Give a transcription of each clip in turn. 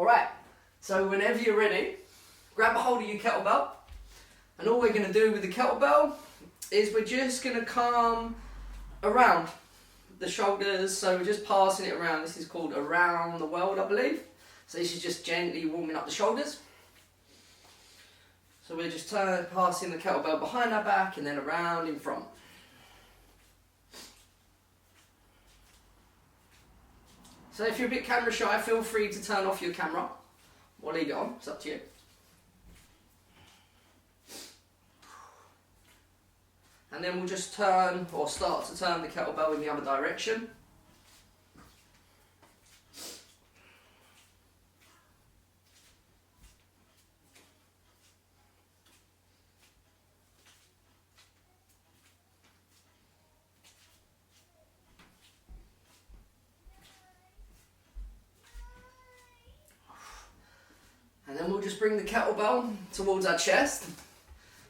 Alright, so whenever you're ready, grab a hold of your kettlebell, and all we're going to do with the kettlebell is we're just going to come around the shoulders, so we're just passing it around. This is called around the world, I believe. So this is just gently warming up the shoulders. So we're just passing the kettlebell behind our back and then around in front. So if you're a bit camera shy, feel free to turn off your camera or leave it on, it's up to you. And then we'll just turn, or start to turn the kettlebell in the other direction. And then we'll just bring the kettlebell towards our chest.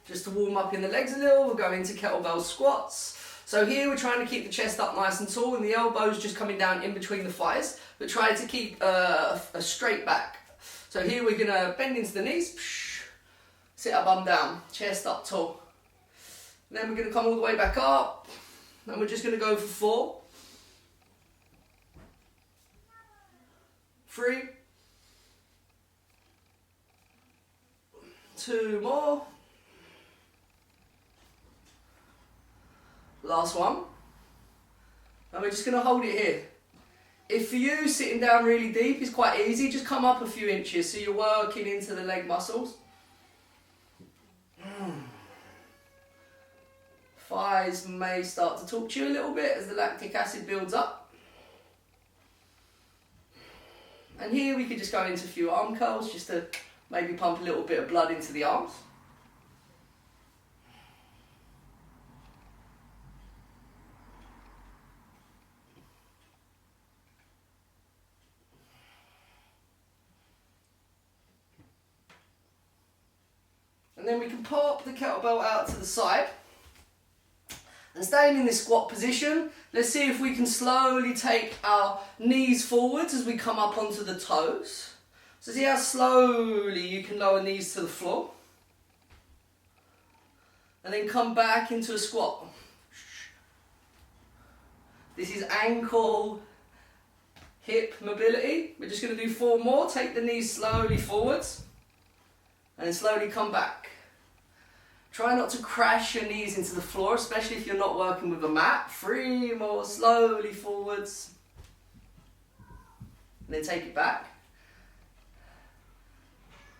Just to warm up in the legs a little, we'll go into kettlebell squats. So here we're trying to keep the chest up nice and tall and the elbows just coming down in between the thighs, but try to keep a straight back. So here we're going to bend into the knees, sit our bum down, chest up tall. And then we're going to come all the way back up, and we're just going to go for 4, 3, 2 more. Last one. And we're just going to hold it here. If for you sitting down really deep is quite easy, just come up a few inches so you're working into the leg muscles. Thighs may start to talk to you a little bit as the lactic acid builds up. And here we could just go into a few arm curls just to maybe pump a little bit of blood into the arms. And then we can pop the kettlebell out to the side. And staying in this squat position, let's see if we can slowly take our knees forwards as we come up onto the toes. So see how slowly you can lower knees to the floor. And then come back into a squat. This is ankle, hip mobility. We're just going to do 4 more. Take the knees slowly forwards. And then slowly come back. Try not to crash your knees into the floor, especially if you're not working with a mat. 3 more, slowly forwards. And then take it back.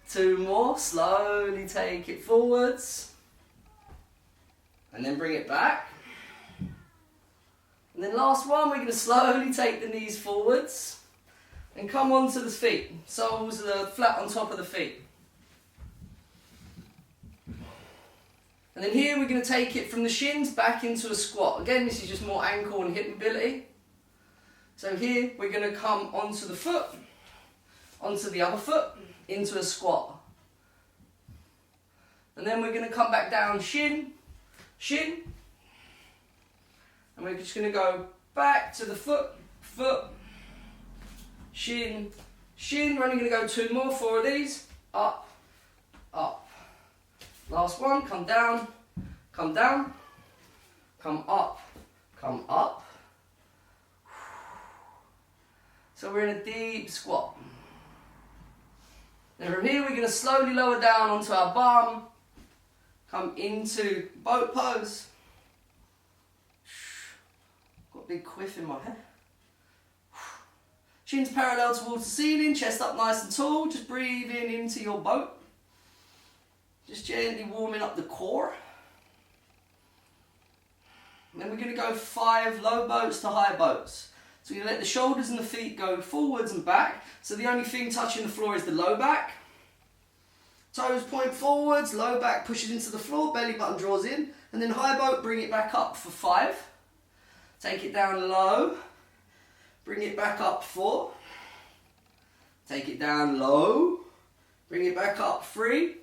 2 more, slowly take it forwards. And then bring it back. And then last one, we're going to slowly take the knees forwards. And come onto the feet. Soles are flat on top of the feet. And then here we're going to take it from the shins back into a squat. Again, this is just more ankle and hip mobility. So here we're going to come onto the foot, onto the other foot, into a squat. And then we're going to come back down shin, shin. And we're just going to go back to the foot, foot, shin, shin. We're only going to go 2 more, 4 of these. Up, up. Last one, come down, come up, come up. So we're in a deep squat. Then from here we're going to slowly lower down onto our bum, come into boat pose. Got a big quiff in my head. Shins parallel towards the ceiling, chest up nice and tall, just breathing into your boat. Just gently warming up the core. And then we're going to go 5 low boats to high boats. So we're going to let the shoulders and the feet go forwards and back. So the only thing touching the floor is the low back. Toes point forwards, low back pushes into the floor, belly button draws in. And then high boat, bring it back up for 5. Take it down low. Bring it back up 4. Take it down low. Bring it back up 3.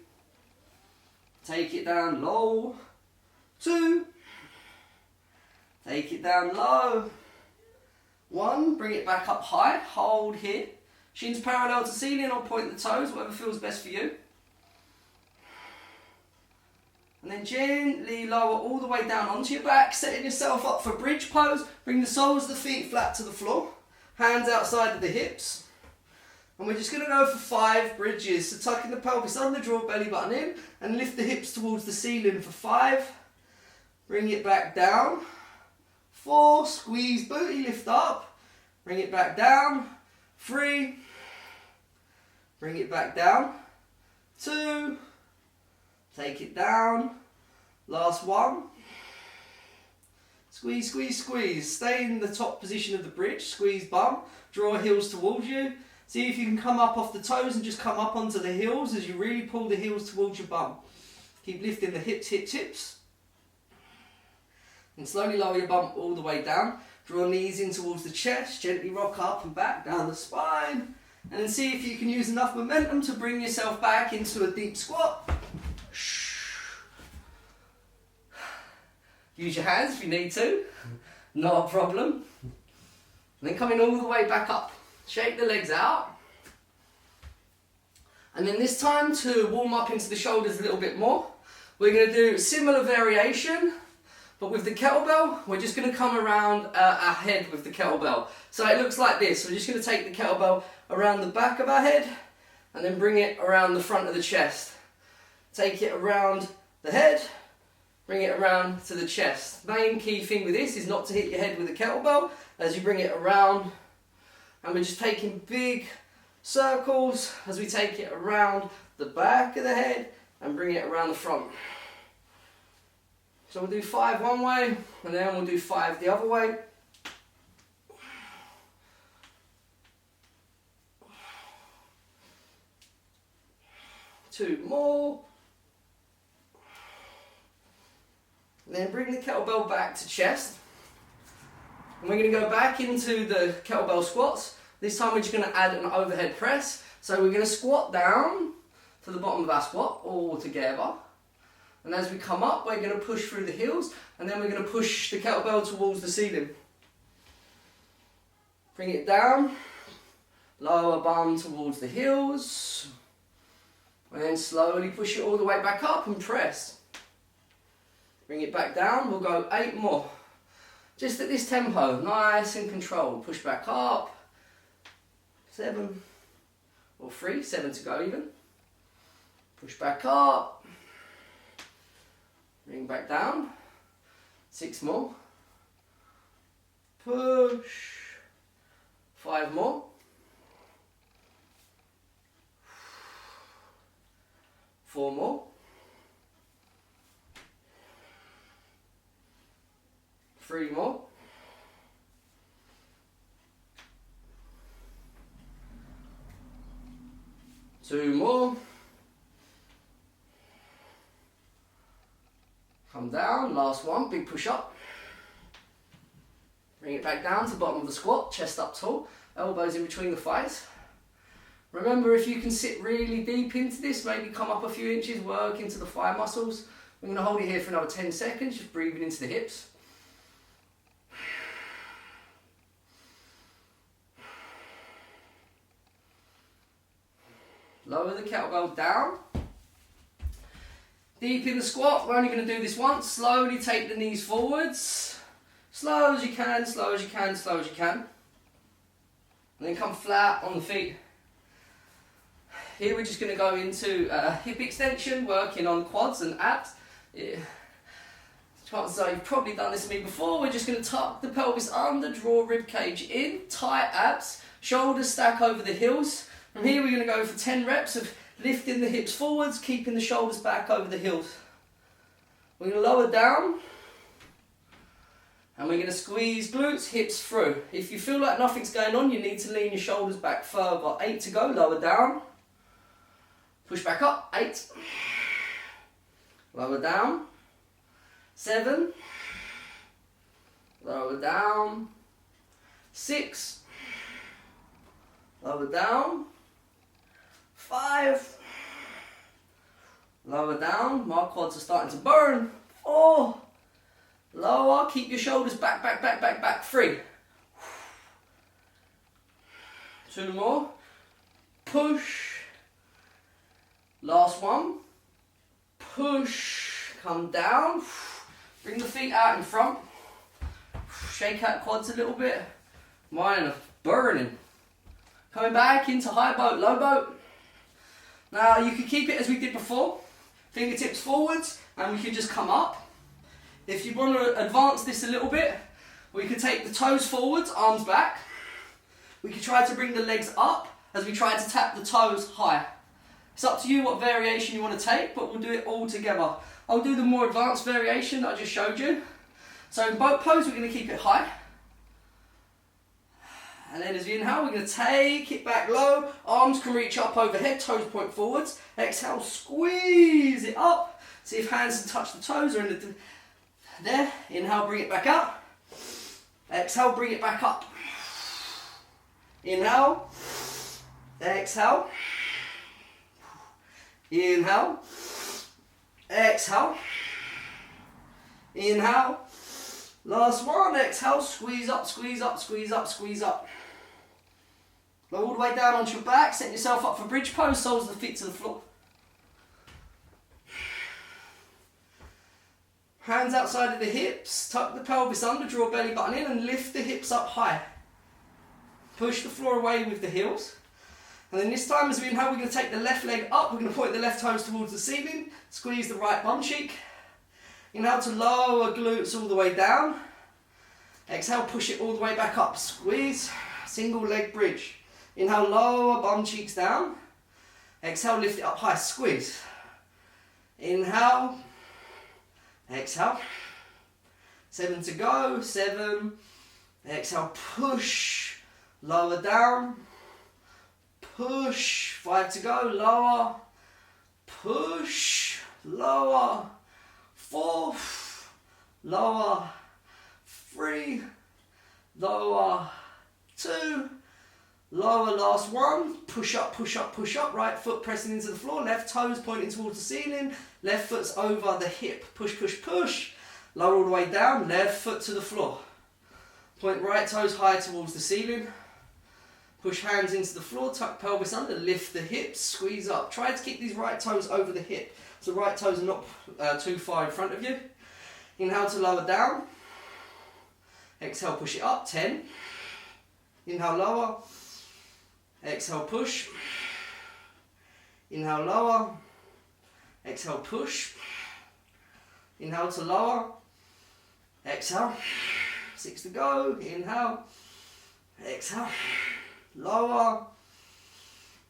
Take it down low, 2. Take it down low, 1. Bring it back up high, hold here. Shins parallel to ceiling or point the toes, whatever feels best for you. And then gently lower all the way down onto your back, setting yourself up for bridge pose. Bring the soles of the feet flat to the floor, hands outside of the hips. And we're just going to go for 5 bridges. So tucking the pelvis under, draw belly button in, and lift the hips towards the ceiling for 5. Bring it back down. 4, squeeze booty, lift up. Bring it back down. 3, bring it back down. 2, take it down. Last 1. Squeeze, squeeze, squeeze. Stay in the top position of the bridge. Squeeze bum. Draw heels towards you. See if you can come up off the toes and just come up onto the heels as you really pull the heels towards your bum. Keep lifting the hips, hips, hips. And slowly lower your bum all the way down. Draw knees in towards the chest. Gently rock up and back down the spine. And then see if you can use enough momentum to bring yourself back into a deep squat. Use your hands if you need to. Not a problem. And then coming all the way back up. Shake the legs out. And then this time, to warm up into the shoulders a little bit more, we're going to do a similar variation, but with the kettlebell, we're just going to come around our head with the kettlebell. So it looks like this. We're just going to take the kettlebell around the back of our head and then bring it around the front of the chest. Take it around the head, bring it around to the chest. Main key thing with this is not to hit your head with the kettlebell as you bring it around. And we're just taking big circles as we take it around the back of the head and bring it around the front. So we'll do 5 one way and then we'll do 5 the other way. Two more. And then bring the kettlebell back to chest. And we're going to go back into the kettlebell squats. This time we're just going to add an overhead press. So we're going to squat down to the bottom of our squat all together. And as we come up, we're going to push through the heels. And then we're going to push the kettlebell towards the ceiling. Bring it down. Lower bum towards the heels. And then slowly push it all the way back up and press. Bring it back down. We'll go 8 more. Just at this tempo, nice and controlled. Push back up. 7 or 3, 7 to go even. Push back up. Bring back down. 6 more. Push. 5 more. 4 more. 3 more. 2 more. Come down, last one, big push up. Bring it back down to the bottom of the squat, chest up tall, elbows in between the thighs. Remember, if you can sit really deep into this, maybe come up a few inches, work into the thigh muscles. I'm going to hold it here for another 10 seconds, just breathing into the hips. Lower the kettlebell down. Deep in the squat, we're only going to do this once. Slowly take the knees forwards. Slow as you can, slow as you can, slow as you can. And then come flat on the feet. Here we're just going to go into hip extension, working on quads and abs. Yeah. Chances are you've probably done this to me before. We're just going to tuck the pelvis under, draw rib cage in, tight abs, shoulders stack over the heels. From here we're going to go for 10 reps of lifting the hips forwards, keeping the shoulders back over the heels. We're going to lower down and we're going to squeeze glutes, hips through. If you feel like nothing's going on, you need to lean your shoulders back further. 8 to go, lower down. Push back up, 8. Lower down. 7. Lower down. 6. Lower down. 5. Lower down. My quads are starting to burn. 4. Lower. Keep your shoulders back, back, back, back, back. 3. 2 more. push. Last one, push, come down, bring the feet out in front, shake out quads a little bit, mine are burning. Coming back into high boat, low boat. Now you can keep it as we did before, fingertips forwards, and we can just come up. If you want to advance this a little bit, we could take the toes forwards, arms back. We could try to bring the legs up as we try to tap the toes high. It's up to you what variation you want to take, but we'll do it all together. I'll do the more advanced variation that I just showed you. So in boat pose, we're going to keep it high. And then as we inhale, we're going to take it back low. Arms can reach up overhead, toes point forwards. Exhale, squeeze it up. See if hands can touch the toes or in there. Inhale, bring it back up. Exhale, bring it back up. Inhale. Exhale. Inhale, exhale, inhale, last one, exhale, squeeze up, squeeze up, squeeze up, squeeze up. Go all the way down onto your back, set yourself up for bridge pose, soles of the feet to the floor. Hands outside of the hips, tuck the pelvis under, draw belly button in and lift the hips up high. Push the floor away with the heels. And then this time as we inhale, we're going to take the left leg up, we're going to point the left toes towards the ceiling, squeeze the right bum cheek. Inhale to lower glutes all the way down. Exhale, push it all the way back up, squeeze, single leg bridge. Inhale, lower bum cheeks down. Exhale, lift it up high, squeeze. Inhale, exhale. 7 to go, 7. Exhale, push, lower down. Push, 5 to go, lower, push, lower, 4, lower, 3, lower, 2, lower, last one, push up, push up, push up, right foot pressing into the floor, left toes pointing towards the ceiling, left foot's over the hip, push, push, push, lower all the way down, left foot to the floor, point right toes high towards the ceiling. Push hands into the floor, tuck pelvis under, lift the hips, squeeze up. Try to keep these right toes over the hip, so right toes are not too far in front of you. Inhale to lower down. Exhale, push it up, 10. Inhale, lower. Exhale, push. Inhale, lower. Exhale, push. Inhale to lower. Exhale. 6 to go. Inhale. Exhale. Lower,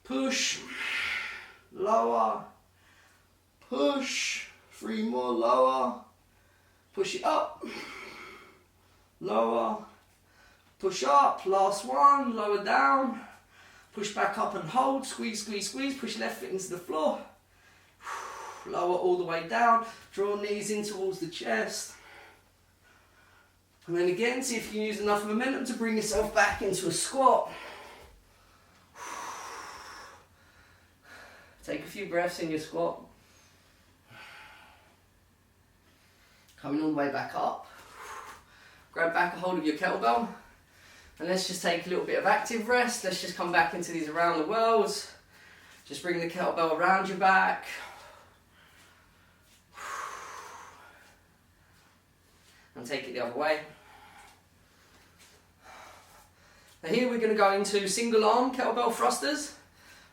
push, lower, push, 3 more, lower, push it up, lower, push up, last one, lower down, push back up and hold, squeeze, squeeze, squeeze, push left foot into the floor, lower all the way down, draw knees in towards the chest. And then again, see if you can use enough momentum to bring yourself back into a squat. Take a few breaths in your squat. Coming all the way back up. Grab back a hold of your kettlebell. And let's just take a little bit of active rest. Let's just come back into these around the whirls. Just bring the kettlebell around your back. And take it the other way. Now here we're going to go into single arm kettlebell thrusters.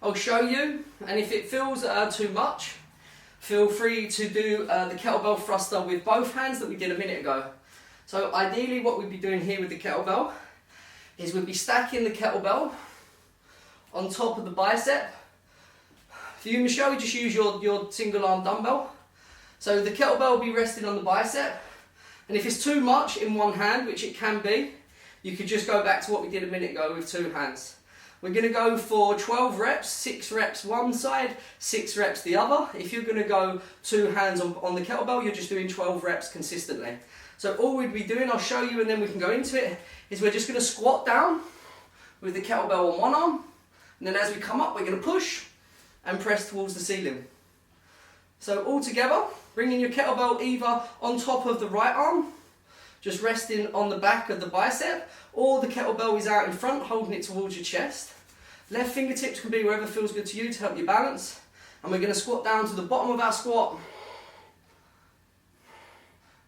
I'll show you, and if it feels too much, feel free to do the kettlebell thruster with both hands that we did a minute ago. So ideally what we'd be doing here with the kettlebell is we'd be stacking the kettlebell on top of the bicep. For you, Michelle, you just use your single arm dumbbell. So the kettlebell will be resting on the bicep, and if it's too much in one hand, which it can be, you could just go back to what we did a minute ago with 2 hands. We're going to go for 12 reps, 6 reps one side, 6 reps the other. If you're going to go 2 hands on the kettlebell, you're just doing 12 reps consistently. So all we'd be doing, I'll show you and then we can go into it, is we're just going to squat down with the kettlebell on one arm, and then as we come up, we're going to push and press towards the ceiling. So all together, bringing your kettlebell either on top of the right arm, just resting on the back of the bicep, or the kettlebell is out in front, holding it towards your chest. Left fingertips can be wherever feels good to you to help you balance. And we're going to squat down to the bottom of our squat.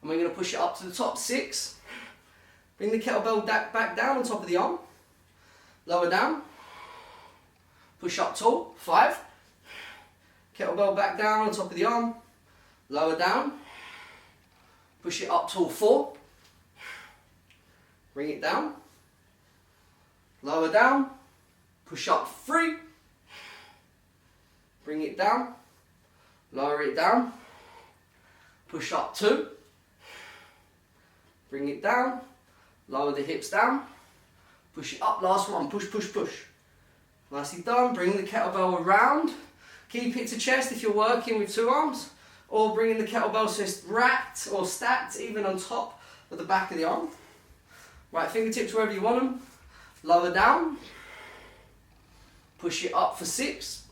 And we're going to push it up to the top, 6. Bring the kettlebell back down on top of the arm. Lower down. Push up tall, 5. Kettlebell back down on top of the arm. Lower down. Push it up tall, 4. Bring it down. Lower down. Push up, 3. Bring it down. Lower it down. Push up, 2. Bring it down. Lower the hips down. Push it up, last one. Push, push, push. Nicely done. Bring the kettlebell around. Keep it to chest if you're working with 2 arms. Or bringing the kettlebell so it's racked or stacked even on top of the back of the arm. Right fingertips wherever you want them. Lower down. Push it up for 6.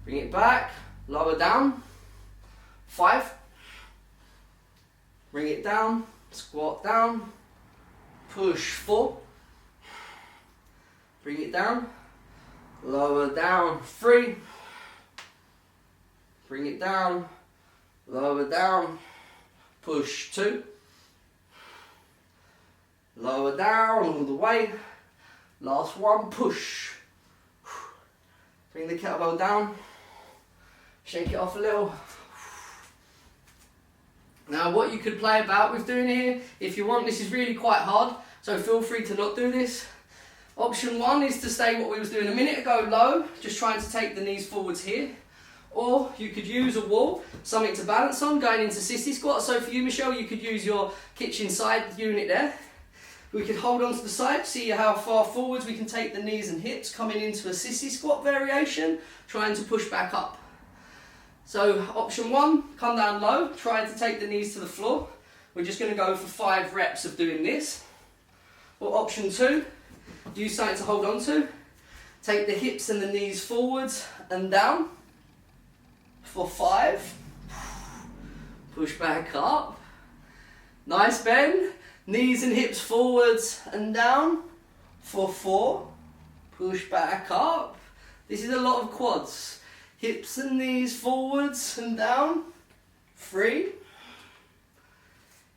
Bring it back. Lower down. 5. Bring it down. Squat down. Push, 4. Bring it down. Lower down, 3. Bring it down. Lower down. Push, 2. Lower down all the way. Last one, push. Bring the kettlebell down. Shake it off a little. Now what you could play about with doing here, if you want, this is really quite hard, so feel free to not do this. Option 1 is to stay what we was doing a minute ago, low, just trying to take the knees forwards here. Or you could use a wall, something to balance on, going into sissy squat. So for you, Michelle, you could use your kitchen side unit there. We could hold on to the side, see how far forwards we can take the knees and hips, coming into a sissy squat variation, trying to push back up. So option 1, come down low, try to take the knees to the floor. We're just going to go for 5 reps of doing this. Or option 2, use something to hold on to. Take the hips and the knees forwards and down for 5. Push back up. Nice bend. Knees and hips forwards and down for 4. Push back up. This is a lot of quads. Hips and knees forwards and down. 3.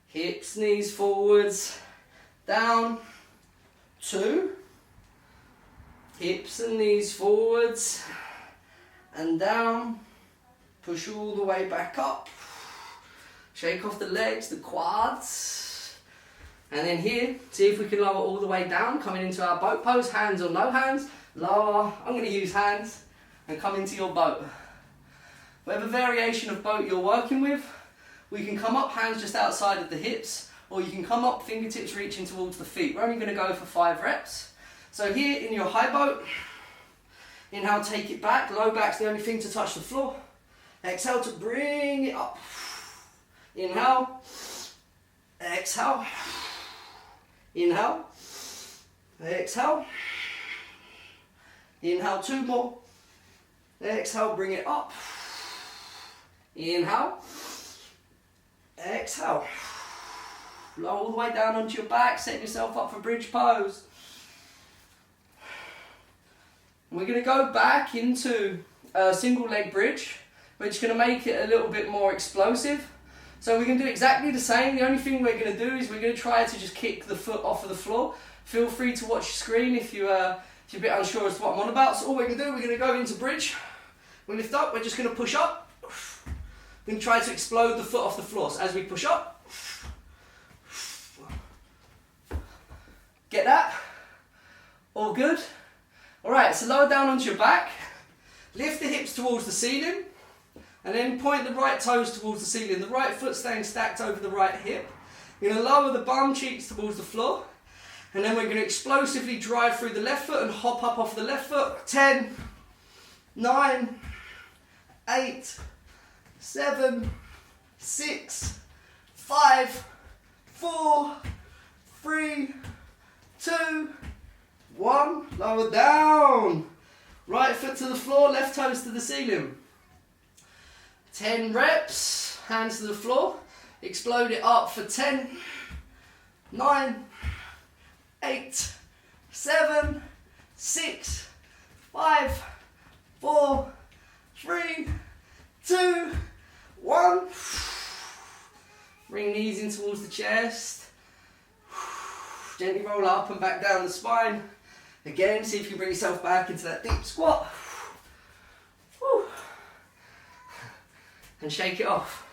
Hips, knees forwards, down. 2. Hips and knees forwards and down. Push all the way back up. Shake off the legs, the quads. And then here, see if we can lower all the way down, coming into our boat pose, hands or no hands. Lower, I'm going to use hands, and come into your boat. Whatever variation of boat you're working with, we can come up, hands just outside of the hips, or you can come up, fingertips reaching towards the feet. We're only going to go for 5 reps. So here in your high boat, inhale, take it back. Low back's the only thing to touch the floor. Exhale to bring it up. Inhale. Exhale. Inhale. Exhale. Inhale, 2 more. Exhale, bring it up. Inhale. Exhale. Lower all the way down onto your back, set yourself up for bridge pose. We're going to go back into a single leg bridge, which is going to make it a little bit more explosive. So we're going to do exactly the same. The only thing we're going to do is we're going to try to just kick the foot off of the floor. Feel free to watch the screen if you're a bit unsure as to what I'm on about. So all we're going to do, we're going to go into bridge. We lift up, we're just going to push up. We're going to try to explode the foot off the floor. So as we push up, get that? All good? Alright, so lower down onto your back. Lift the hips towards the ceiling. And then point the right toes towards the ceiling. The right foot staying stacked over the right hip. You're going to lower the bum cheeks towards the floor. And then we're going to explosively drive through the left foot and hop up off the left foot. 10, 9, 8, 7, 6, 5, 4, 3, 2, 1. Lower down. Right foot to the floor, left toes to the ceiling. 10 reps, hands to the floor. Explode it up for 10, 9, 8, 7, 6, 5, 4, 3, 2, 1. Bring knees in towards the chest. Gently roll up and back down the spine. Again, see if you bring yourself back into that deep squat. And shake it off.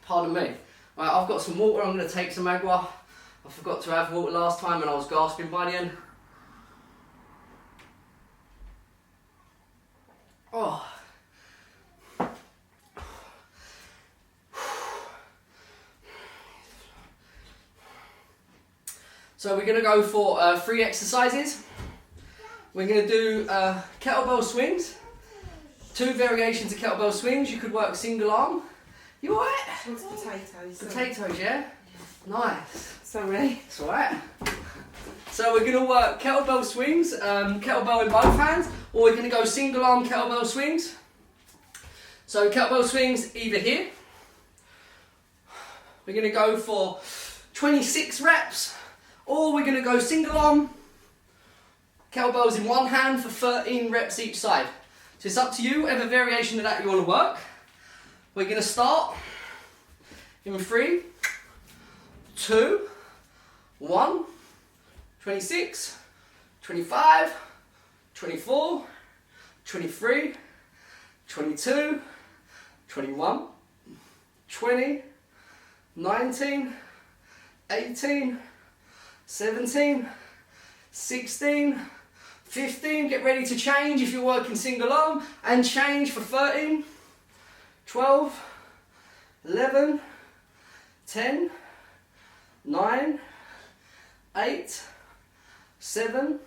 Pardon me. Right, I've got some water, I'm going to take some agua. I forgot to have water last time and I was gasping by the end. Oh. So we're going to go for 3 exercises. We're going to do kettlebell swings. 2 variations of kettlebell swings. You could work single arm. You alright? What's potatoes? Potatoes, yeah? Nice. Sorry. It's alright. So we're going to work kettlebell swings, kettlebell in both hands, or we're going to go single arm kettlebell swings. So kettlebell swings either here. We're going to go for 26 reps, or we're going to go single arm kettlebells in one hand for 13 reps each side. So it's up to you, whatever variation of that you want to work. We're going to start in 3, 2, 1, 26, 25, 24, 23, 22, 21, 20, 19, 18, 17, 16, 15, get ready to change if you're working single arm, and change for 13, 12, 11, 10, 9, 8, 7,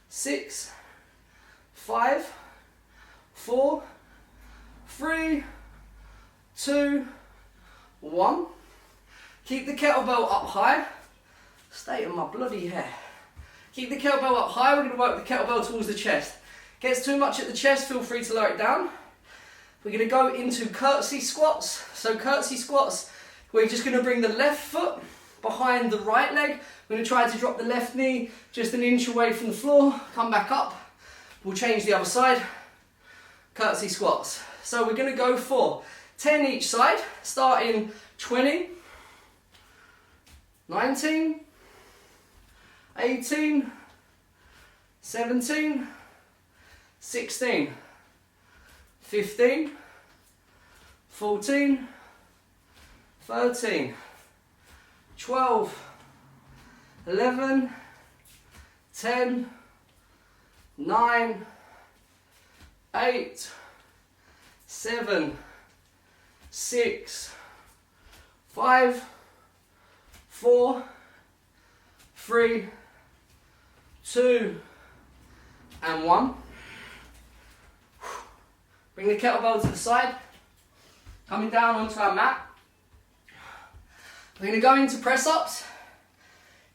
6, 5, 4, 3, 2, 1. Keep the kettlebell up high. State of my bloody hair. Keep the kettlebell up high. We're going to work the kettlebell towards the chest. Gets too much at the chest, feel free to lower it down. We're going to go into curtsy squats. So curtsy squats, we're just going to bring the left foot behind the right leg. We're going to try to drop the left knee just an inch away from the floor. Come back up. We'll change the other side. Curtsy squats. So we're going to go for 10 each side, starting 20, 19, 18, 17, 16, 15, 14, 13, 12, 11, 10, 9, 8, 7, 6, 5, 4, 3, 2, and 1. Bring the kettlebell to the side, coming down onto our mat. We're going to go into press-ups.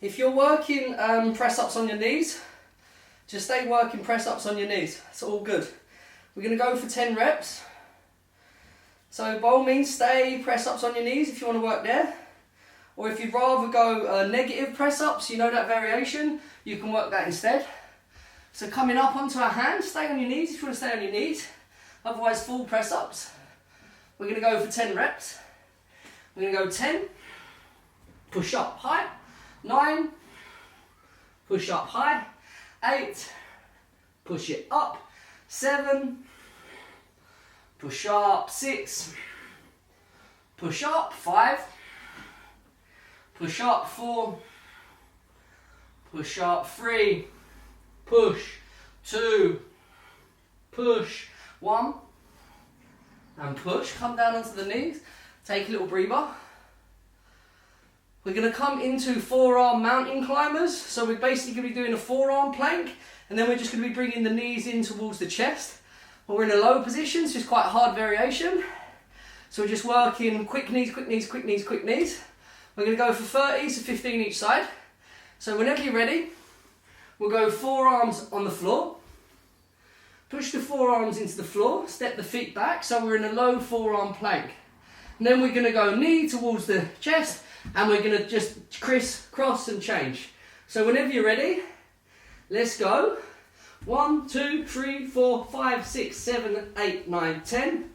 If you're working press-ups on your knees, just stay working press-ups on your knees. It's all good. We're going to go for 10 reps. So by all means, stay press-ups on your knees if you want to work there. Or if you'd rather go negative press-ups, you know that variation, you can work that instead. So coming up onto our hands, stay on your knees if you want to stay on your knees. Otherwise, full press-ups. We're going to go for 10 reps. We're going to go 10, push up high, 9, push up high, 8, push it up, 7, push up, 6, push up, 5, push up, 4, push up, 3, push, 2, push, 1, and push. Come down onto the knees, take a little breather. We're going to come into forearm mountain climbers. So we're basically going to be doing a forearm plank, and then we're just going to be bringing the knees in towards the chest. Well, we're in a low position, so it's quite a hard variation. So we're just working quick knees, quick knees, quick knees, quick knees. We're going to go for 30 to 15 each side. So whenever you're ready, we'll go forearms on the floor. Push the forearms into the floor, step the feet back, so we're in a low forearm plank. And then we're going to go knee towards the chest, and we're going to just criss, cross and change. So whenever you're ready, let's go. 1, 2, 3, 4, 5, 6, 7, 8, 9, 10.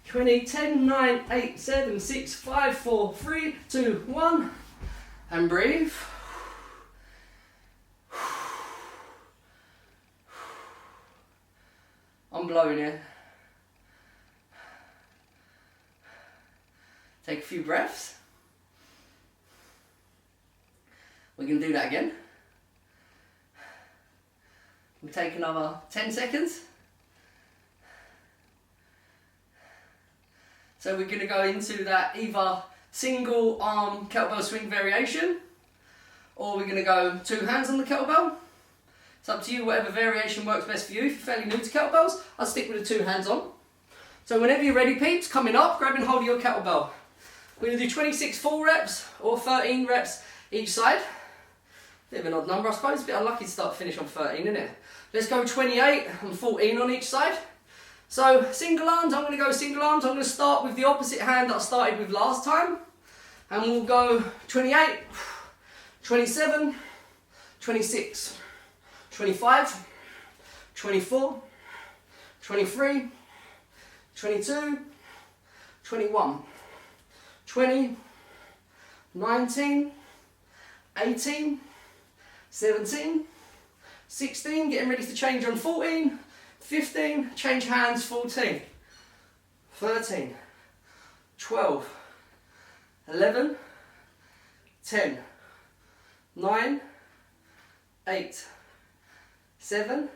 20, 10, 9, 8, 7, 6, 5, 4, 3, 2, 1. And breathe. I'm blowing it. Take a few breaths. We're going to do that again. We'll take another 10 seconds. So we're going to go into that either single arm kettlebell swing variation, or we're going to go 2 hands on the kettlebell. It's up to you, whatever variation works best for you. If you're fairly new to kettlebells, I'll stick with the 2 hands on. So whenever you're ready, peeps, coming up, grab and hold of your kettlebell. We're going to do 26 full reps or 13 reps each side. Bit of an odd number, I suppose. A bit unlucky to start finish on 13, isn't it? Let's go 28 and 14 on each side. So single arms, I'm going to go single arms. I'm going to start with the opposite hand that I started with last time. And we'll go 28, 27, 26, 25, 24, 23, 22, 21, 20, 19, 18, 17, 16, getting ready to change on 14, 15, change hands 14, 13, 12, 11, 10, 9, 8, 7,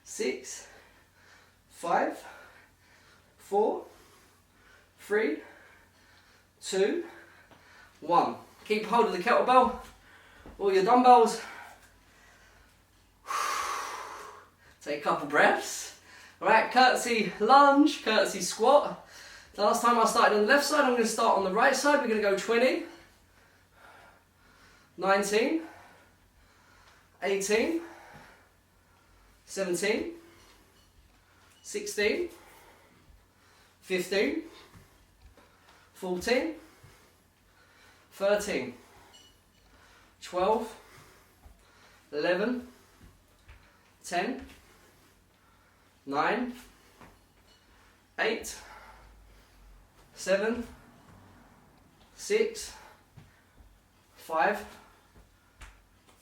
6, 5, 4, 3, 2, 1. Keep hold of the kettlebell or your dumbbells. Take a couple breaths. Alright, courtesy lunge, courtesy squat. The last time I started on the left side, I'm going to start on the right side. We're going to go 20, 19, 18, 17, 16, 15, 14, 13, 12, 11, 10, 9, 8, 7, 6, 5,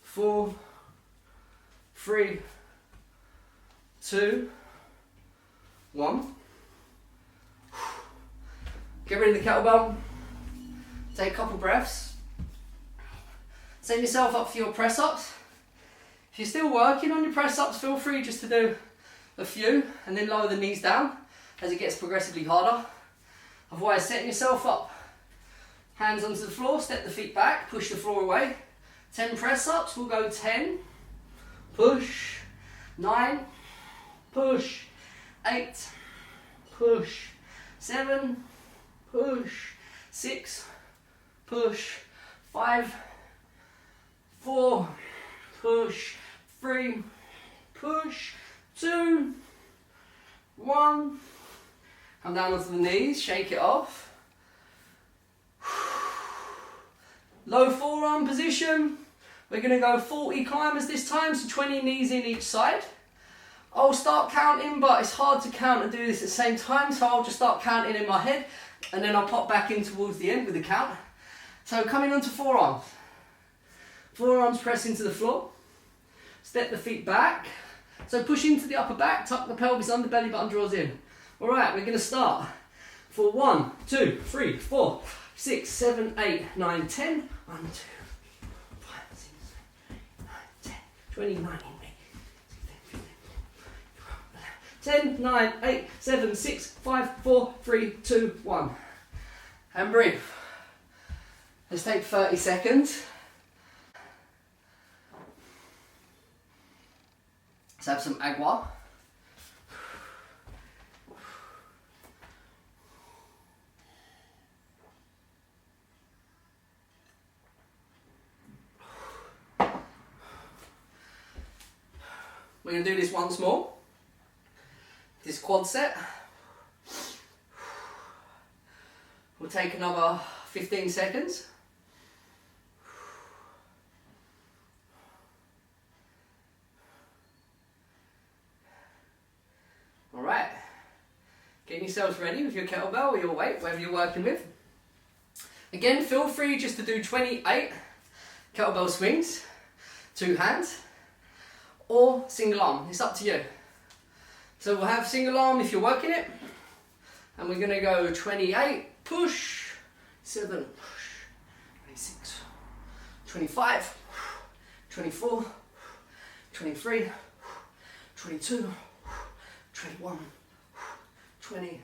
4, 3, 2, 1. Get rid of the kettlebell. Take a couple breaths. Set yourself up for your press ups. If you're still working on your press ups, feel free just to do a few and then lower the knees down as it gets progressively harder. Otherwise, setting yourself up. Hands onto the floor, step the feet back, push the floor away. 10 press ups, we'll go 10, push, 9, push, 8, push, 7, push, 6, push, 5, 4, push, 3, push, 2, 1. Come down onto the knees, shake it off. Low forearm position. We're going to go 40 climbers this time, so 20 knees in each side. I'll start counting, but it's hard to count and do this at the same time, so I'll just start counting in my head and then I'll pop back in towards the end with the count. So coming onto forearms. Forearms press into the floor. Step the feet back. So push into the upper back, tuck the pelvis under, belly button draws in. Alright, we're going to start for 1, 2, 3, 4, 6, 7, 8, 9, 10. 1, 2, 3, 4, 5, 6, 7, 8, 9, 10, 20, 19, 10, 9, 8, 7, 6, 5, 4, 3, 2, 1. And breathe. Let's take 30 seconds. Let's have some agua. We're going to do this once more. This quad set. We'll take another 15 seconds. yourselves ready with your kettlebell or your weight, whatever you're working with. Again, feel free just to do 28 kettlebell swings, 2 hands, or single arm, it's up to you. So we'll have single arm if you're working it, and we're gonna go 28, push, 7, push, 26, 25, 24, 23, 22, 21, 20,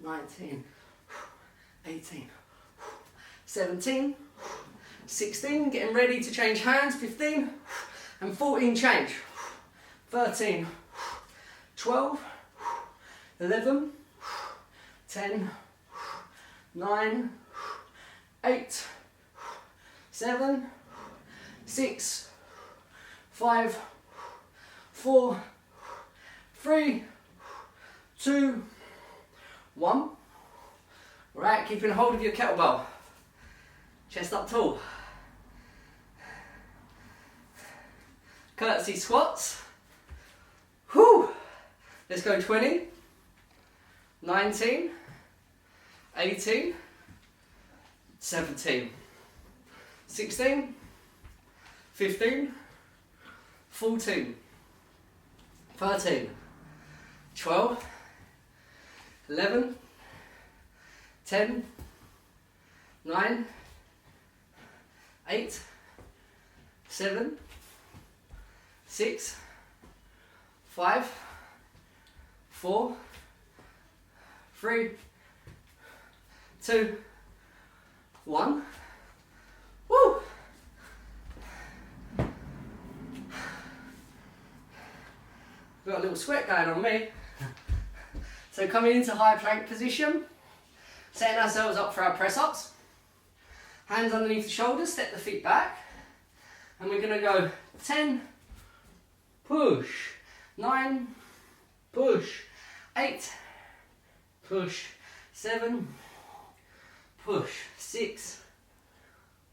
19, 18, 17, 16, getting ready to change hands, 15, and 14 change, 13, 12, 11, 10, 9, 8, 7, 6, 5, 4, 3, 2, 1. Right, keeping hold of your kettlebell. Chest up tall. Curtsy squats. Whew. Let's go 20, 19, 18, 17, 16, 15, 14, 13, 12, 11, 10, 9, 8, 7, 6, 5, 4, 3, 2, 1. Woo! Got a little sweat going on me. So coming into high plank position, setting ourselves up for our press ups. Hands underneath the shoulders, step the feet back. And we're going to go 10, push, 9, push, 8, push, 7, push, 6,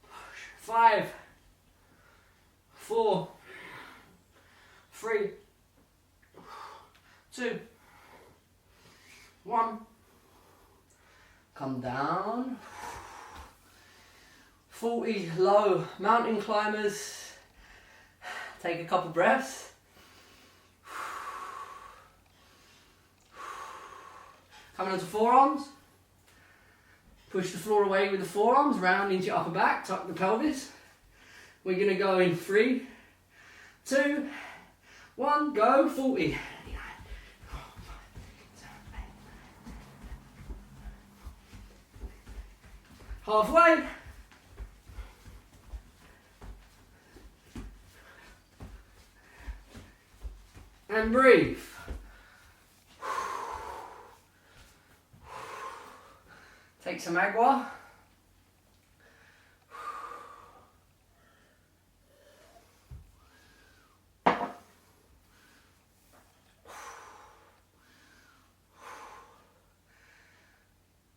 push, 5, 4, 3, 2, 1. Come down. 40 low mountain climbers. Take a couple breaths. Coming onto forearms. Push the floor away with the forearms, round into your upper back, tuck the pelvis. We're going to go in 3, 2, 1, go, 40. Halfway. And breathe. Take some agua.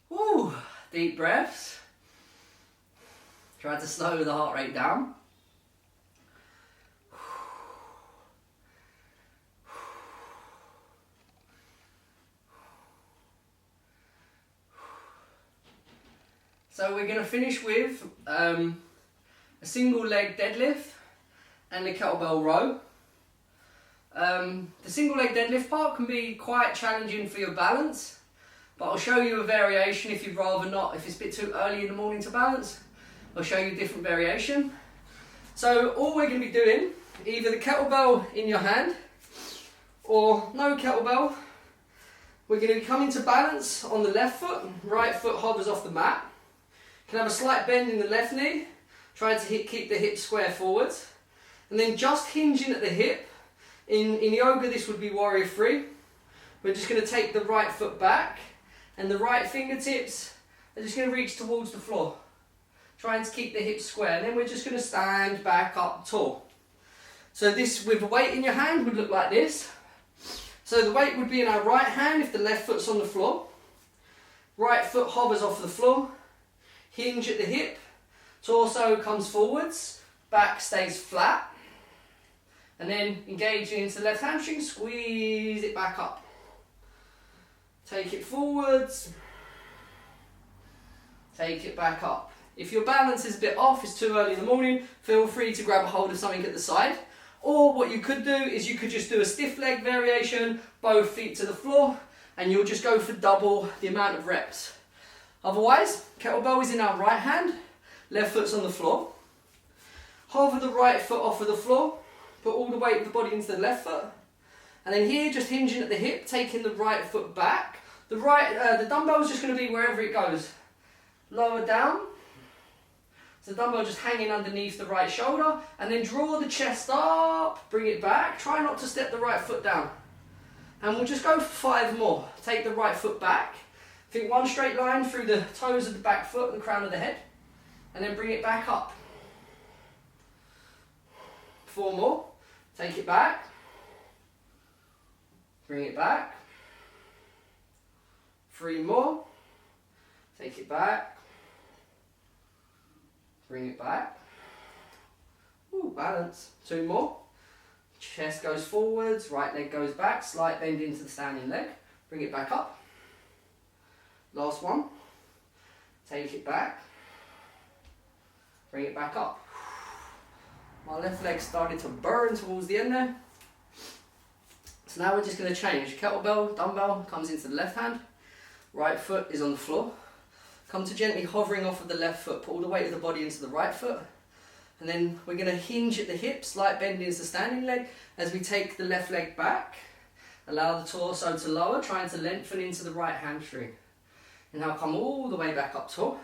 Woo. Deep breaths. Try to slow the heart rate down. So we're going to finish with a single leg deadlift and a kettlebell row. The single leg deadlift part can be quite challenging for your balance, but I'll show you a variation if you'd rather not. If it's a bit too early in the morning to balance, I'll show you a different variation. So all we're going to be doing, either the kettlebell in your hand or no kettlebell, we're going to be coming to balance on the left foot, right foot hovers off the mat. Can have a slight bend in the left knee, trying to keep the hip square forwards, and then just hinging at the hip. In yoga this would be warrior 3. We're just going to take the right foot back and the right fingertips are just going to reach towards the floor, trying to keep the hips square, and then we're just going to stand back up tall. So this with the weight in your hand would look like this. So the weight would be in our right hand if the left foot's on the floor. Right foot hovers off the floor. Hinge at the hip, torso comes forwards, back stays flat, and then engaging into the left hamstring, squeeze it back up. take it forwards, take it back up. If your balance is a bit off, it's too early in the morning, feel free to grab a hold of something at the side. Or what you could do is you could just do a stiff leg variation, both feet to the floor, and you'll just go for double the amount of reps. Otherwise, kettlebell is in our right hand, left foot's on the floor. Hover the right foot off of the floor, put all the weight of the body into the left foot, and then here just hinging at the hip, taking the right foot back. The dumbbell is just going to be wherever it goes. Lower down, so the dumbbell just hanging underneath the right shoulder, and then draw the chest up, bring it back. Try not to step the right foot down. And we'll just go for 5 more. Take the right foot back. Think one straight line through the toes of the back foot and the crown of the head, and then bring it back up. 4 more. Take it back. Bring it back. 3 more. Take it back. Bring it back. Ooh, balance. 2 more. Chest goes forwards, right leg goes back, slight bend into the standing leg. Bring it back up. Last one. Take it back. Bring it back up. My left leg started to burn towards the end there. So now we're just going to change. Kettlebell, dumbbell comes into the left hand. Right foot is on the floor. Come to gently hovering off of the left foot. Put all the weight of the body into the right foot. And then we're going to hinge at the hips, slight bend into the standing leg as we take the left leg back. Allow the torso to lower, trying to lengthen into the right hamstring. And now come all the way back up tall.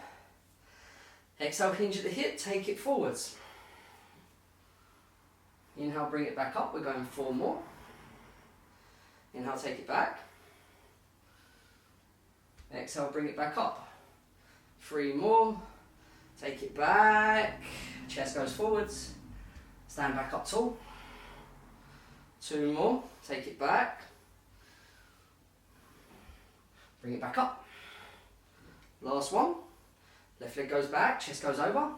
Exhale, hinge at the hip, take it forwards. Inhale, bring it back up. We're going 4 more. Inhale, take it back. Exhale, bring it back up. 3 more. Take it back. Chest goes forwards. Stand back up tall. 2 more. Take it back. Bring it back up. Last one. Left leg goes back. Chest goes over.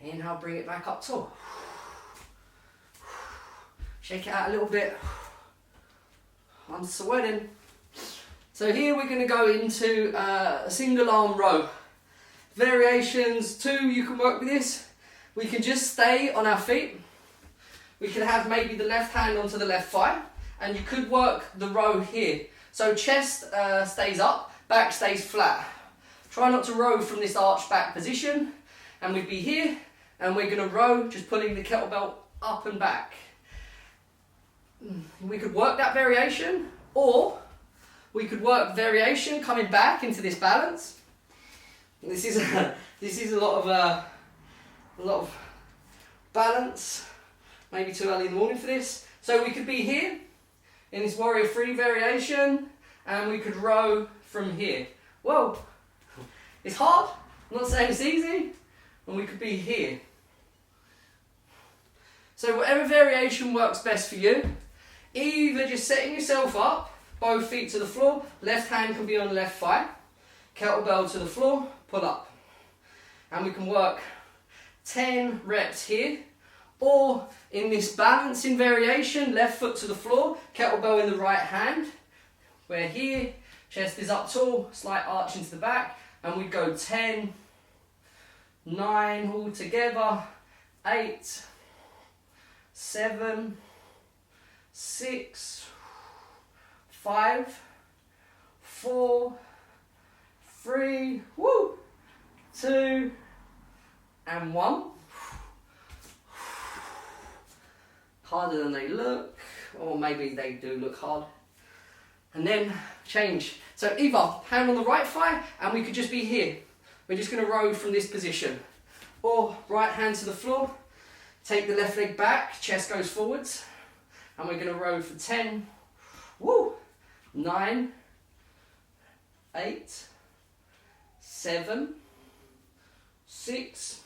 Inhale, bring it back up tall. Shake it out a little bit. I'm sweating. So here we're going to go into a single arm row. Variations 2, you can work with this. We can just stay on our feet. We can have maybe the left hand onto the left thigh, and you could work the row here. So chest stays up, back stays flat. Try not to row from this arched back position, and we'd be here, and we're going to row just pulling the kettlebell up and back. We could work that variation, or we could work variation coming back into this balance. This is a lot of balance. Maybe too early in the morning for this. So we could be here in this warrior 3 variation, and we could row from here. Whoa, it's hard. I'm not saying it's easy. And we could be here. So whatever variation works best for you, either just setting yourself up, both feet to the floor, left hand can be on the left thigh, kettlebell to the floor, pull up. And we can work 10 reps here, or in this balancing variation, left foot to the floor, kettlebell in the right hand. We're here, chest is up tall, slight arch into the back, and we go 10, 9 all together, 8, 7, 6, 5, 4, 3, 2, and 1. Harder than they look, or maybe they do look hard. And then change. So either hand on the right thigh, and we could just be here. We're just going to row from this position. Or right hand to the floor, take the left leg back, chest goes forwards, and we're going to row for 10, 9, 8, 7, 6,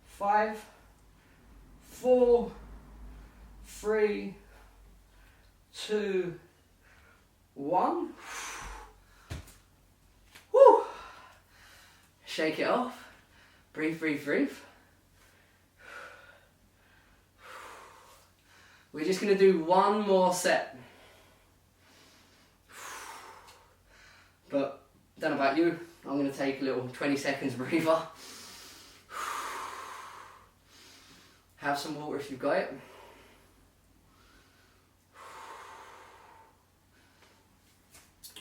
5, 4, 3, 2, 1. Woo. Shake it off. Breathe, breathe, breathe. We're just going to do one more set. But don't know about you, I'm going to take a little 20 seconds breather. Have some water if you've got it.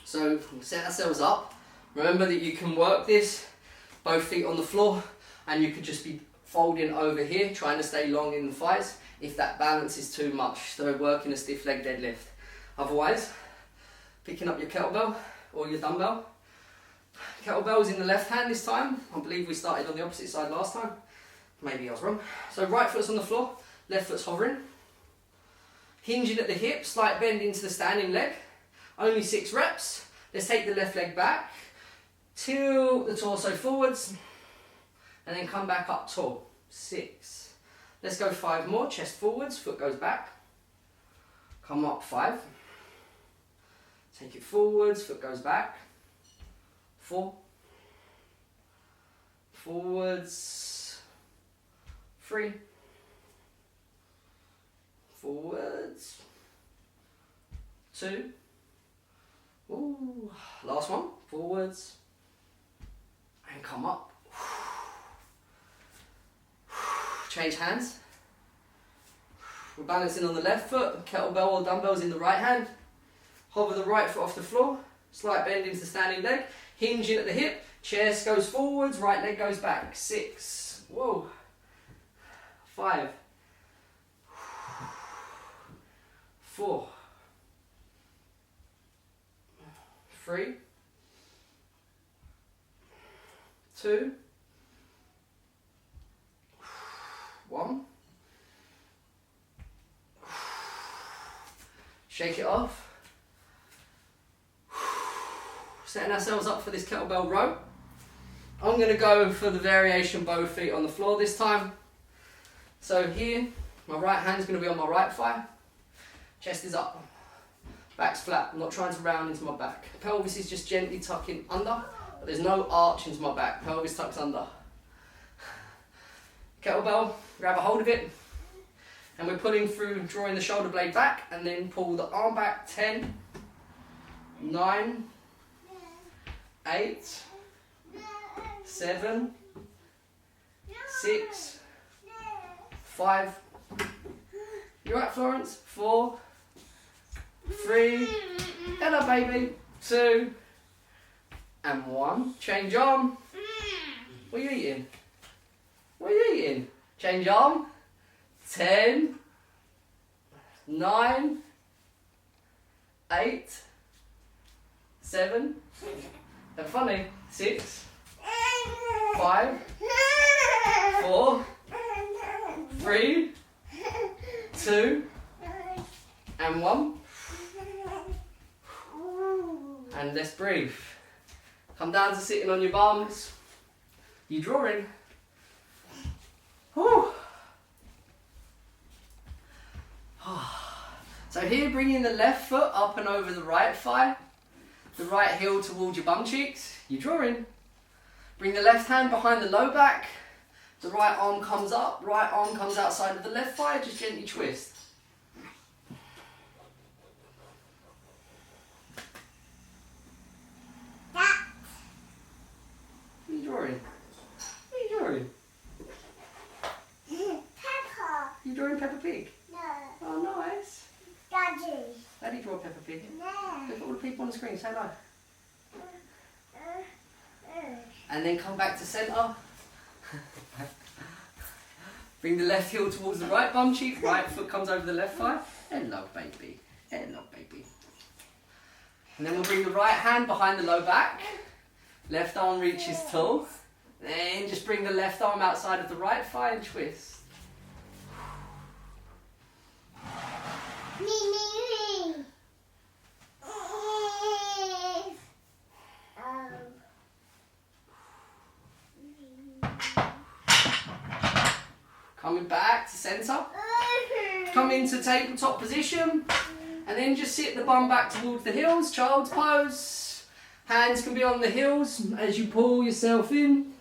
So set ourselves up. Remember that you can work this, both feet on the floor, and you could just be folding over here, trying to stay long in the thighs if that balance is too much. So working a stiff leg deadlift. Otherwise, picking up your kettlebell or your dumbbell. Kettlebell's in the left hand this time. I believe we started on the opposite side last time. Maybe I was wrong. So right foot's on the floor, left foot's hovering. Hinging at the hip, slight bend into the standing leg. Only 6 reps. Let's take the left leg back, tilt the torso forwards, and then come back up tall. 6. Let's go 5 more. Chest forwards, foot goes back. Come up 5. Take it forwards, foot goes back. 4. Forwards. 3. Forwards. 2. Ooh, last one, forwards, and come up. Change hands. We're balancing on the left foot, kettlebell or dumbbells in the right hand. Hover the right foot off the floor, slight bend into the standing leg, hinge in at the hip, chest goes forwards, right leg goes back. 6, whoa, 5, 4, 3, 2, 1. Shake it off. Setting ourselves up for this kettlebell row. I'm going to go for the variation both feet on the floor this time. So here, my right hand's going to be on my right thigh. Chest is up. Back's flat. I'm not trying to round into my back. Pelvis is just gently tucking under, but there's no arch into my back. Pelvis tucks under. Kettlebell, grab a hold of it. And we're pulling through, drawing the shoulder blade back, and then pull the arm back. 10, 9, 8, 7, 6, 5. You right, Florence? 4, 3, hello baby, 2, and 1. Change arm. What are you eating? What are you eating? Change arm. 10, 9, 8, 7, that's funny, 6, 5, 4, 3, 2, and 1. And let's breathe. Come down to sitting on your bums. You drawing. Whew. So here, bringing the left foot up and over the right thigh, the right heel towards your bum cheeks. You're drawing. Bring the left hand behind the low back. The right arm comes up, right arm comes outside of the left thigh. Just gently twist. Drawing? What are you drawing? Peppa. You drawing Peppa Pig? No. Oh, nice. Daddy. Daddy draw Peppa Pig. No. Look at all the people on the screen. Say hello. And then come back to centre. Bring the left heel towards the right bum cheek. Right foot comes over the left thigh. Hello, baby. Hello, baby. And then we'll bring the right hand behind the low back. Left arm reaches tall. Then just bring the left arm outside of the right thigh and twist. Me. Coming back to centre. Come into tabletop position. And then just sit the bum back towards the heels. Child's pose. Hands can be on the heels as you pull yourself in.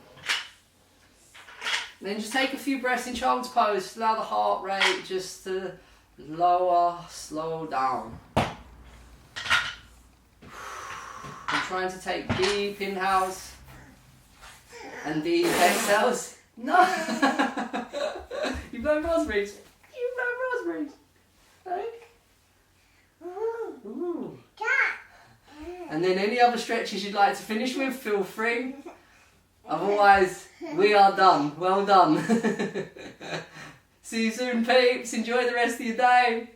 And then just take a few breaths in child's pose. Allow the heart rate just to lower, slow down. I'm trying to take deep inhales and deep exhales. No! You blow raspberries. You blow raspberries. Right? Ooh. And then any other stretches you'd like to finish with, feel free. Otherwise, we are done. Well done. See you soon, peeps. Enjoy the rest of your day.